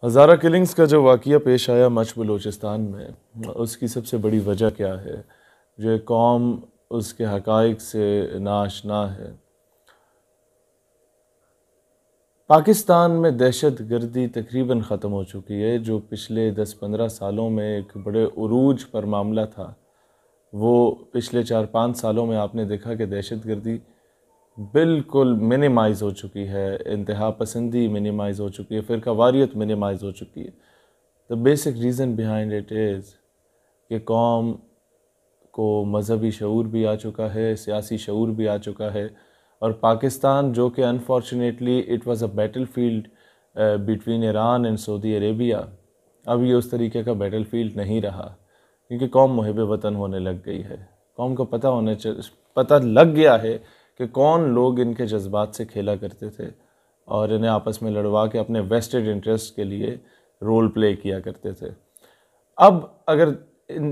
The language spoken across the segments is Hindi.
हज़ारा किलिंग्स का जो वाक़या पेश आया मच बलूचिस्तान में, उसकी सबसे बड़ी वजह क्या है? जो एक कौम उसके हक़ाइक़ से नाआशना है। पाकिस्तान में दहशत गर्दी तकरीबन ख़त्म हो चुकी है। जो पिछले 10-15 सालों में एक बड़े उरूज पर मामला था, वो पिछले 4-5 सालों में आपने देखा कि दहशत गर्दी बिल्कुल मिनिमाइज़ हो चुकी है, इंतहा पसंदी मिनिमाइज़ हो चुकी है, फ़िरक़ावारियत मिनिमाइज़ हो चुकी है। The basic reason behind it is कि कौम को मज़हबी शऊर भी आ चुका है, सियासी शऊर भी आ चुका है। और पाकिस्तान, जो कि unfortunately it was a battle field between Iran and Saudi Arabia, अब ये उस तरीके का बैटल फील्ड नहीं रहा, क्योंकि कौम मुहिब वतन होने लग गई है। कौम को पता लग गया है कि कौन लोग इनके जज्बात से खेला करते थे और इन्हें आपस में लड़वा के अपने वेस्टेड इंटरेस्ट के लिए रोल प्ले किया करते थे। अब अगर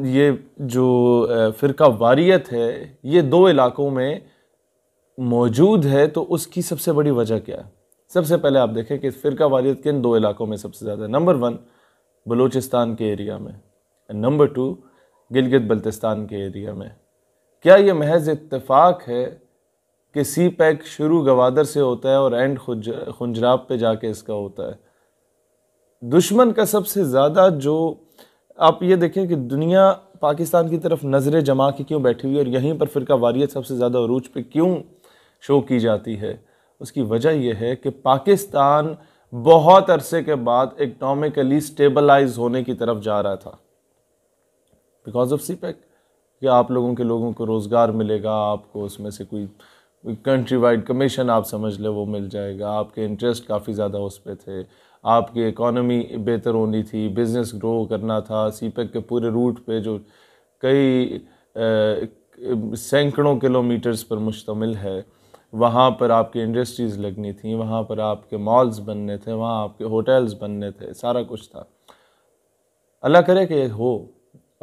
ये जो फ़िरका वारियत है, ये दो इलाकों में मौजूद है, तो उसकी सबसे बड़ी वजह क्या है? सबसे पहले आप देखें कि फ़िरका वारियत किन दो इलाकों में सबसे ज़्यादा है। नंबर 1 बलूचिस्तान के एरिया में, नंबर 2 गिलगित बल्तिस्तान के एरिया में। क्या ये महज इत्तेफाक है कि सी पैक शुरू गवादर से होता है और एंड खुंजराब पे जाके इसका होता है? दुश्मन का सबसे ज़्यादा जो, आप ये देखें कि दुनिया पाकिस्तान की तरफ नज़रें जमा के क्यों बैठी हुई है और यहीं पर फ़िरका वारियत सबसे ज़्यादा अरूज पे क्यों शो की जाती है? उसकी वजह यह है कि पाकिस्तान बहुत अरसे के बाद इकनॉमिकली स्टेबलाइज होने की तरफ जा रहा था बिकॉज ऑफ सी पैक। कि आप लोगों को रोज़गार मिलेगा, आपको उसमें से कोई कंट्री वाइड कमीशन आप समझ ले वो मिल जाएगा, आपके इंटरेस्ट काफ़ी ज़्यादा उस पर थे, आपकी इकॉनमी बेहतर होनी थी, बिज़नेस ग्रो करना था। सी पैक के पूरे रूट पे जो कई सैकड़ों किलोमीटर्स पर मुश्तमिल है, वहाँ पर आपकी इंडस्ट्रीज़ लगनी थी, वहाँ पर आपके मॉल्स बनने थे, वहाँ आपके होटल्स बनने थे, सारा कुछ था। अल्लाह करे कि हो,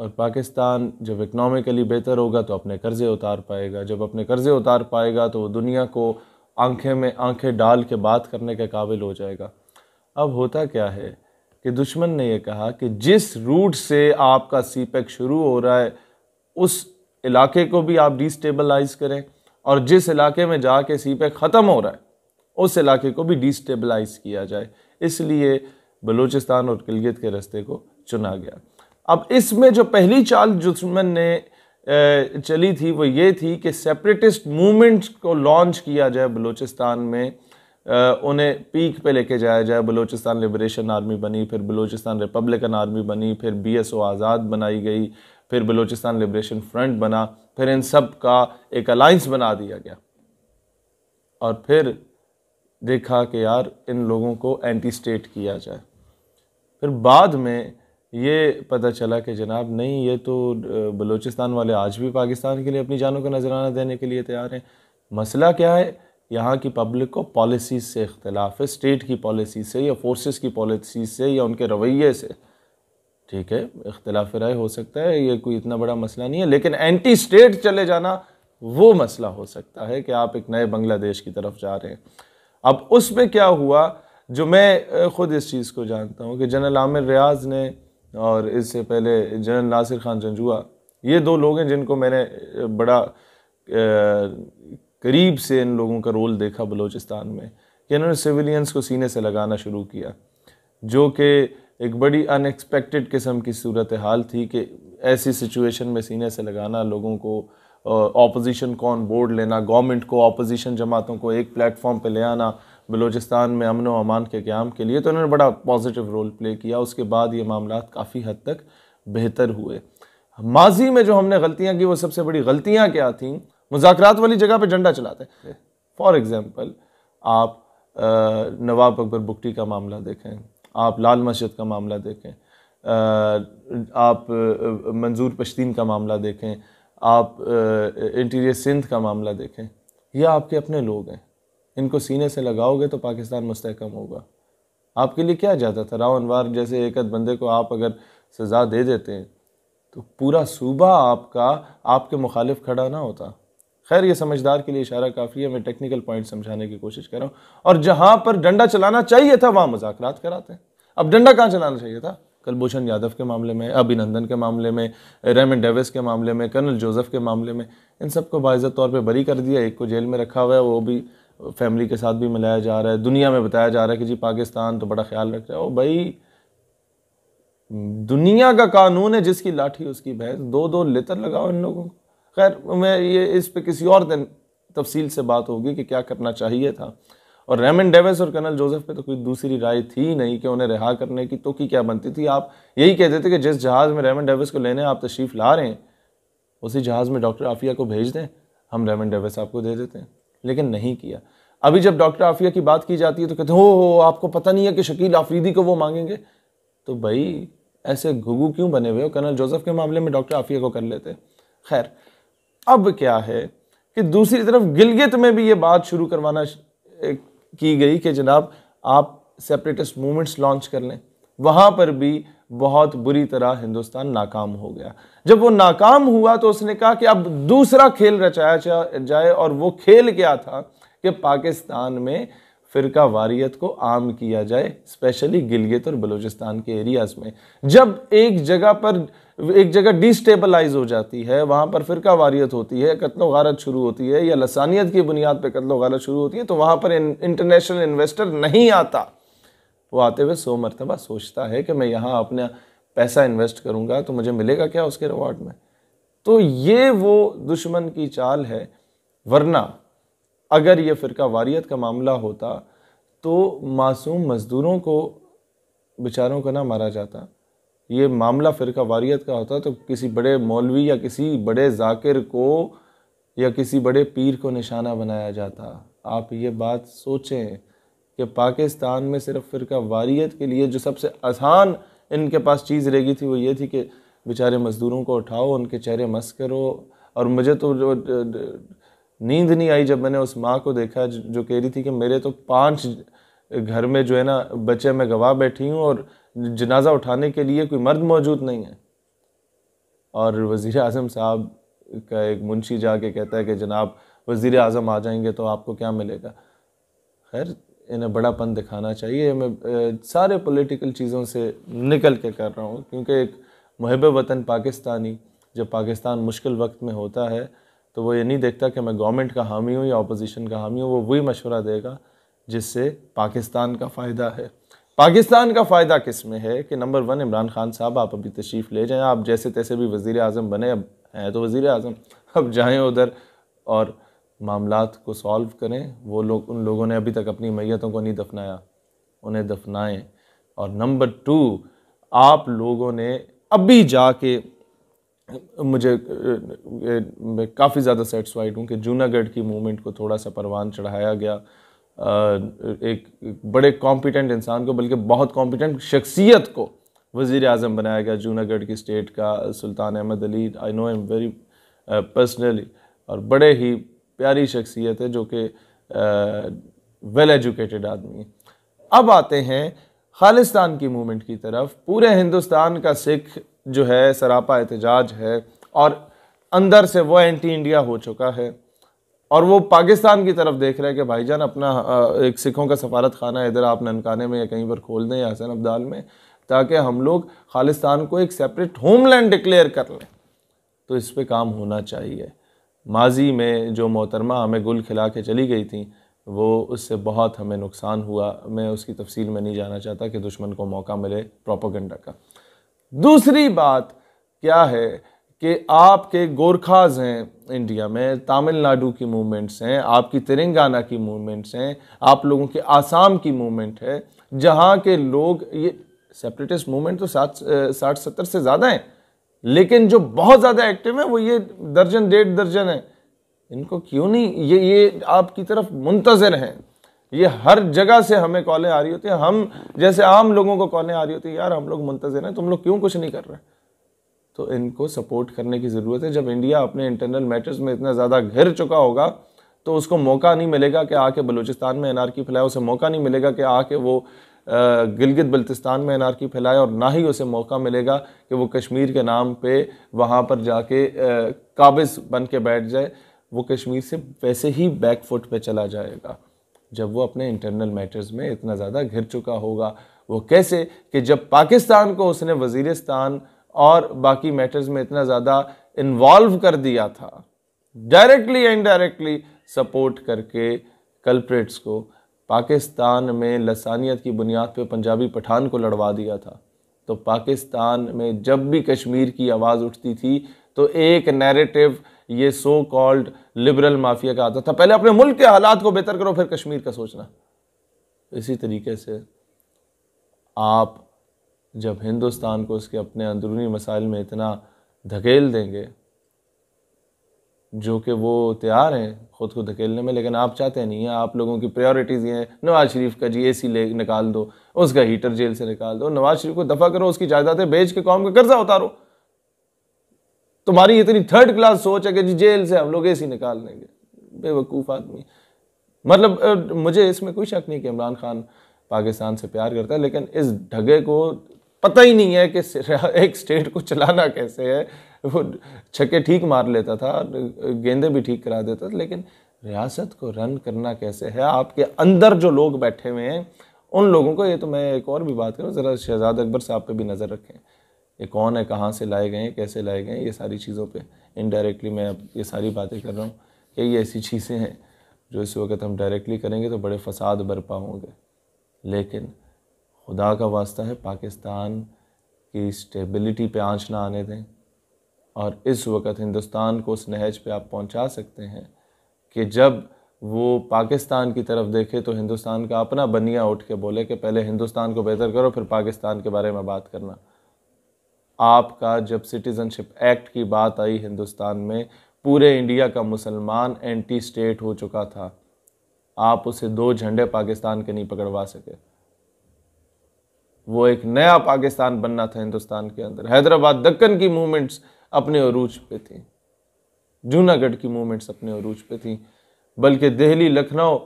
और पाकिस्तान जब इकनॉमिकली बेहतर होगा तो अपने कर्ज़े उतार पाएगा, जब अपने कर्ज़े उतार पाएगा तो वो दुनिया को आंखें में आंखें डाल के बात करने के काबिल हो जाएगा। अब होता क्या है कि दुश्मन ने यह कहा कि जिस रूट से आपका सी पैक शुरू हो रहा है उस इलाके को भी आप डिस्टेबलाइज करें, और जिस इलाके में जाके सी पैक ख़त्म हो रहा है उस इलाके को भी डिस्टेबलाइज किया जाए। इसलिए बलूचिस्तान और गिलगित के रास्ते को चुना गया। अब इसमें जो पहली चाल दुश्मन ने चली थी वो ये थी कि सेपरेटिस्ट मूवमेंट को लॉन्च किया जाए बलूचिस्तान में, उन्हें पीक पे लेके जाया जाए। बलूचिस्तान लिबरेशन आर्मी बनी, फिर बलूचिस्तान रिपब्लिकन आर्मी बनी, फिर BSO आज़ाद बनाई गई, फिर बलूचिस्तान लिबरेशन फ्रंट बना, फिर इन सब का एक अलाइंस बना दिया गया। और फिर देखा कि यार इन लोगों को एंटी स्टेट किया जाए। फिर बाद में ये पता चला कि जनाब नहीं, ये तो बलूचिस्तान वाले आज भी पाकिस्तान के लिए अपनी जानों का नजराना देने के लिए तैयार हैं। मसला क्या है? यहाँ की पब्लिक को पॉलिसीज से इख्तलाफ है, स्टेट की पॉलिसी से या फोर्सेस की पॉलिसी से या उनके रवैये से। ठीक है, इख्तलाफ राय हो सकता है, ये कोई इतना बड़ा मसला नहीं है, लेकिन एंटी स्टेट चले जाना वो मसला हो सकता है कि आप एक नए बांग्लादेश की तरफ जा रहे हैं। अब उसमें क्या हुआ, जो मैं खुद इस चीज़ को जानता हूँ कि जनरल आमिर रियाज ने और इससे पहले जनरल नासिर खान जंजुआ, ये दो लोग हैं जिनको मैंने बड़ा करीब से इन लोगों का रोल देखा बलूचिस्तान में, कि इन्होंने सिविलियंस को सीने से लगाना शुरू किया, जो कि एक बड़ी अनएक्सपेक्टेड किस्म की सूरत हाल थी कि ऐसी सिचुएशन में सीने से लगाना, लोगों को ऑपोजिशन को ऑन बोर्ड लेना, गवर्नमेंट को, ऑपोजिशन जमातों को एक प्लेटफॉर्म पे ले आना बलूचिस्तान में अमन व अमान के क़याम के लिए। तो उन्होंने बड़ा पॉजिटिव रोल प्ले किया। उसके बाद ये मामला काफ़ी हद तक बेहतर हुए। माजी में जो हमने गलतियाँ की, वो सबसे बड़ी गलतियाँ क्या थी? मुज़ाकरात वाली जगह पे झंडा चलाते। फॉर एग्ज़ाम्पल आप नवाब अकबर बुगटी का मामला देखें, आप लाल मस्जिद का मामला देखें, आप मंजूर पश्तीन का मामला देखें, आप इंटीरियर सिंध का मामला देखें। ये आपके अपने लोग हैं, इनको सीने से लगाओगे तो पाकिस्तान मुस्तहकम होगा। आपके लिए क्या जाता था? राव अनवार जैसे एक बंदे को आप अगर सज़ा दे देते हैं तो पूरा सूबा आपका आपके मुखालिफ खड़ा ना होता। खैर, ये समझदार के लिए इशारा काफ़ी है, मैं टेक्निकल पॉइंट समझाने की कोशिश कर रहा हूँ। और जहाँ पर डंडा चलाना चाहिए था वहाँ मुज़ाकरात कराते हैं। अब डंडा कहाँ चलाना चाहिए था? कुलभूषण यादव के मामले में, अभिनंदन के मामले में, रेमंड डेविस के मामले में, कर्नल जोसेफ के मामले में, इन सबको बाइज्जत तौर पे बरी कर दिया। एक को जेल में रखा हुआ है, वो भी फैमिली के साथ भी मिलाया जा रहा है। दुनिया में बताया जा रहा है कि जी पाकिस्तान तो बड़ा ख्याल रख रहा है। ओ भाई, दुनिया का कानून है, जिसकी लाठी उसकी भैंस, 2-2 लेतर लगाओ इन लोगों को। खैर, मैं ये इस पे किसी और दिन तफसील से बात होगी कि क्या करना चाहिए था। और रेमंड डेविस और कर्नल जोसेफ पे तो कोई दूसरी राय थी नहीं कि उन्हें रिहा करने की, तो की क्या बनती थी? आप यही कहते थे कि जिस जहाज़ में रेमंड डेविस को लेने आप तशरीफ़ ला रहे हैं, उसी जहाज़ में डॉक्टर आफिया को भेज दें, हम रेमंड डेविस आपको दे देते हैं। लेकिन नहीं किया। अभी जब डॉक्टर आफिया की बात की जाती है तो कहते हो आपको पता नहीं है कि शकील आफरीदी को वो मांगेंगे। तो भाई ऐसे घुघू क्यों बने हुए हो? कर्नल जोसेफ के मामले में डॉक्टर आफिया को कर लेते। खैर, अब क्या है कि दूसरी तरफ गिलगित में भी ये बात शुरू करवाना की गई कि जनाब आप सेपरेटिस्ट मूवमेंट्स लॉन्च कर लें। वहां पर भी बहुत बुरी तरह हिंदुस्तान नाकाम हो गया। जब वो नाकाम हुआ तो उसने कहा कि अब दूसरा खेल रचाया जाए, और वो खेल क्या था कि पाकिस्तान में फिरका वारियत को आम किया जाए, स्पेशली गिलगित और बलूचिस्तान के एरियाज में। जब एक जगह डिस्टेबलाइज हो जाती है, वहां पर फिरका वारियत होती है, कत्लो गारत शुरू होती है, या लसानियत की बुनियाद पर कत्लो गारत शुरू होती है, तो वहां पर इंटरनेशनल इन्वेस्टर नहीं आता। वो आते हुए 100 मरतबा सोचता है कि मैं यहाँ अपना पैसा इन्वेस्ट करूंगा तो मुझे मिलेगा क्या उसके रिवॉर्ड में। तो ये वो दुश्मन की चाल है। वरना अगर ये फिरका वारियत का मामला होता तो मासूम मजदूरों को बेचारों को ना मारा जाता। ये मामला फिरका वारियत का होता तो किसी बड़े मौलवी या किसी बड़े जाकिर को या किसी बड़े पीर को निशाना बनाया जाता। आप ये बात सोचें कि पाकिस्तान में सिर्फ फिरका वारियत के लिए जो सबसे आसान इनके पास चीज़ रह गई थी वो ये थी कि बेचारे मज़दूरों को उठाओ, उनके चेहरे मस करो। और मुझे तो नींद नहीं आई जब मैंने उस माँ को देखा जो कह रही थी कि मेरे तो 5 घर में जो है ना बच्चे मैं गवाह बैठी हूँ और जनाजा उठाने के लिए कोई मर्द मौजूद नहीं है। और वज़ीर आज़म साहब का एक मुंशी जाके कहता है कि जनाब वज़ीर आज़म आ जाएंगे तो आपको क्या मिलेगा। खैर, इन्हें बड़ापन दिखाना चाहिए। मैं सारे पॉलिटिकल चीज़ों से निकल के कर रहा हूँ, क्योंकि एक मुहिब वतन पाकिस्तानी जब पाकिस्तान मुश्किल वक्त में होता है तो वो ये नहीं देखता कि मैं गवर्नमेंट का हामी हूँ या अपोजिशन का हामी हूँ। वो वही मशवरा देगा जिससे पाकिस्तान का फ़ायदा है। पाकिस्तान का फ़ायदा किस में है कि नंबर 1 इमरान खान साहब आप अभी तशरीफ़ ले जाएँ। आप जैसे तैसे भी वज़ीर आज़म बने, अब हैं तो वज़ीर आज़म, अब जाएँ उधर और मामलात को सॉल्व करें। वो लोग, उन लोगों ने अभी तक अपनी मैयतों को नहीं दफनाया, उन्हें दफनाएं। और नंबर 2, आप लोगों ने अभी जाके, मैं काफ़ी ज़्यादा सेटिस्फाइड हूँ कि जूनागढ़ की मूवमेंट को थोड़ा सा परवान चढ़ाया गया। एक बड़े कॉम्पिटेंट इंसान को, बल्कि बहुत कॉम्पिटेंट शख्सियत को वज़ीर आज़म बनाया गया जूनागढ़ की स्टेट का, Sultan Ahmed Ali. I know him very personally, और बड़े ही प्यारी शख्सियत है जो कि वेल एजुकेटेड आदमी है। अब आते हैं खालिस्तान की मूवमेंट की तरफ। पूरे हिंदुस्तान का सिख जो है सरापा एहतजाज है और अंदर से वो एंटी इंडिया हो चुका है, और वो पाकिस्तान की तरफ देख रहा है कि भाईजान अपना एक सिखों का सफारत खाना इधर आप ननकाने में या कहीं पर खोल दें या हसन अब्दाल में, ताकि हम लोग खालिस्तान को एक सेपरेट होमलैंड डिक्लेयर कर लें। तो इस पर काम होना चाहिए। माजी में जो मोहतरमा हमें गुल खिला के चली गई थी, वो उससे बहुत हमें नुकसान हुआ। मैं उसकी तफसील में नहीं जाना चाहता कि दुश्मन को मौका मिले प्रोपेगेंडा का। दूसरी बात क्या है कि आपके गोरखाज हैं इंडिया में, तमिलनाडु की मूवमेंट्स हैं, आपकी तेलंगाना की मूवमेंट्स हैं, आप लोगों के आसाम की मूवमेंट है, जहाँ के लोग, ये सेपरेटिस्ट मूवमेंट तो 60-70 से ज़्यादा हैं, लेकिन जो बहुत ज़्यादा एक्टिव है वो ये 1.5 दर्जन है। इनको क्यों नहीं, ये आपकी तरफ मुंतज़िर हैं। ये हर जगह से हमें कॉलें आ रही होती हैं, हम जैसे आम लोगों को कॉलें आ रही होती हैं, यार हम लोग मुंतज़िर हैं, तुम लोग क्यों कुछ नहीं कर रहे। तो इनको सपोर्ट करने की ज़रूरत है। जब इंडिया अपने इंटरनल मैटर्स में इतना ज़्यादा घिर चुका होगा तो उसको मौका नहीं मिलेगा कि आके बलूचिस्तान में एनआरकी फैलाए, उसे मौका नहीं मिलेगा कि आके वो गिलगित बल्तिस्तान में एनआरकी फैलाए, और ना ही उसे मौका मिलेगा कि वो कश्मीर के नाम पे वहाँ पर जाके काबिज बन के बैठ जाए। वो कश्मीर से वैसे ही बैकफुट पे चला जाएगा जब वो अपने इंटरनल मैटर्स में इतना ज़्यादा घिर चुका होगा। वो कैसे कि जब पाकिस्तान को उसने वज़ीरिस्तान और बाकी मैटर्स में इतना ज़्यादा इन्वॉल्व कर दिया था, डायरेक्टली इनडायरेक्टली सपोर्ट करके कल्प्रिट्स को, पाकिस्तान में लसानियत की बुनियाद पे पंजाबी पठान को लड़वा दिया था। तो पाकिस्तान में जब भी कश्मीर की आवाज़ उठती थी तो एक नैरेटिव ये सो कॉल्ड लिबरल माफिया का आता था, पहले अपने मुल्क के हालात को बेहतर करो फिर कश्मीर का सोचना। इसी तरीके से आप जब हिंदुस्तान को उसके अपने अंदरूनी मसाइल में इतना धकेल देंगे, जो कि वो तैयार हैं खुद को धकेलने में, लेकिन आप चाहते नहीं हैं, आप लोगों की प्रायोरिटीज़ ये हैं नवाज शरीफ का जी एसी ले निकाल दो, उसका हीटर जेल से निकाल दो, नवाज शरीफ को दफा करो, उसकी जायदादें बेच के कौम का कर्जा उतारो। तुम्हारी इतनी थर्ड क्लास सोच है कि जी जेल से हम लोग एसी निकाल लेंगे। बेवकूफ़ आदमी। मतलब मुझे इसमें कोई शक नहीं कि इमरान खान पाकिस्तान से प्यार करता है, लेकिन इस ढगे को पता ही नहीं है कि एक स्टेट को चलाना कैसे है। वो छक्के ठीक मार लेता था, गेंदे भी ठीक करा देता था, लेकिन रियासत को रन करना कैसे है। आपके अंदर जो लोग बैठे हुए हैं उन लोगों को, ये तो मैं एक और भी बात करूँ, ज़रा शहजाद अकबर साहब पे भी नज़र रखें। ये कौन है, कहाँ से लाए गए, कैसे लाए गए, ये सारी चीज़ों पे इनडायरेक्टली मैं अब ये सारी बातें कर रहा हूँ कि ये ऐसी चीज़ें हैं जो इस वक्त हम डायरेक्टली करेंगे तो बड़े फसाद बरपा होंगे। लेकिन खुदा का वास्ता है पाकिस्तान की स्टेबिलिटी पे आंच ना आने दें, और इस वक्त हिंदुस्तान को उस नहज पे आप पहुंचा सकते हैं कि जब वो पाकिस्तान की तरफ देखे तो हिंदुस्तान का अपना बनिया उठ के बोले कि पहले हिंदुस्तान को बेहतर करो फिर पाकिस्तान के बारे में बात करना। आपका जब सिटीज़नशिप एक्ट की बात आई हिंदुस्तान में, पूरे इंडिया का मुसलमान एंटी स्टेट हो चुका था, आप उसे 2 झंडे पाकिस्तान के नहीं पकड़वा सके। वो एक नया पाकिस्तान बनना था हिंदुस्तान के अंदर। हैदराबाद दक्कन की मूवमेंट्स अपने अरूज पे थी, जूनागढ़ की मूवमेंट्स अपने अरूज पे थी, बल्कि दिल्ली, लखनऊ,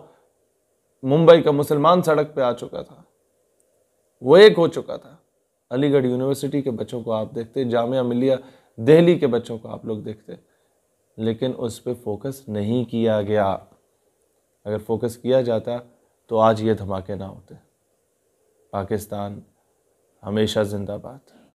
मुंबई का मुसलमान सड़क पे आ चुका था, वो एक हो चुका था। अलीगढ़ यूनिवर्सिटी के बच्चों को आप देखते, जामिया मिलिया दिल्ली के बच्चों को आप लोग देखते, लेकिन उस पर फोकस नहीं किया गया। अगर फोकस किया जाता तो आज ये धमाके ना होते। पाकिस्तान हमेशा जिंदाबाद।